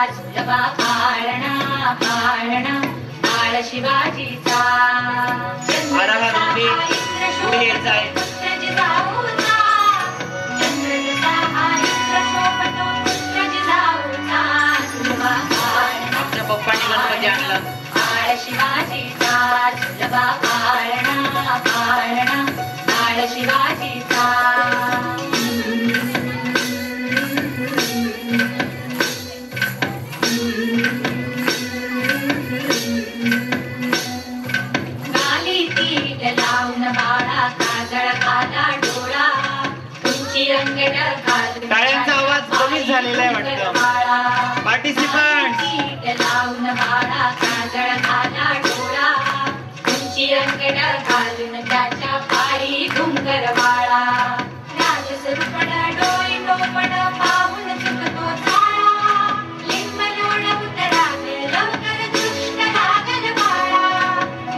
झुलवा पाळणा पाळणा बाळ शिवाजीचा आमच्या पप्पांनी गणपती आणला बाळ शिवाजीचा झुलवा पाळणा पाळणा बाळ शिवाजीचा टाळ्यांचा आवाज कमी झालेला आहे वाटतं. पार्टिसिपंट लावून बाळा काजळ घाला डोळा उंची अंगड घालून त्याच्या पायी घुंगर बाळा राजसरूपण डोई टोपण पाहून चुकतो चाळा लिंब लोण उतराग लवकर दृष्ट लागल बाळा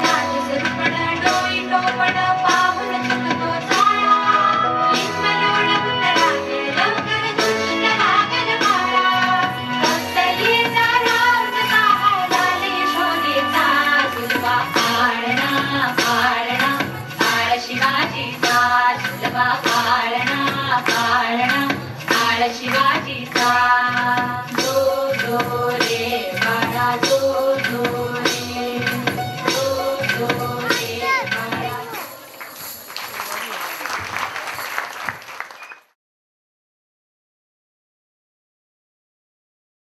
राजसरूपण डोई टोपण पाहून चुकतो चाळा लिंब लोण उतराग लवकर दृष्ट लागल बाळा कौसल्येचा राज झाले शोधेचा झुलवा पाळणा पाळणा बाळ शिवाजीचा झुलवा पाळणा पाळणा बाळ शिवा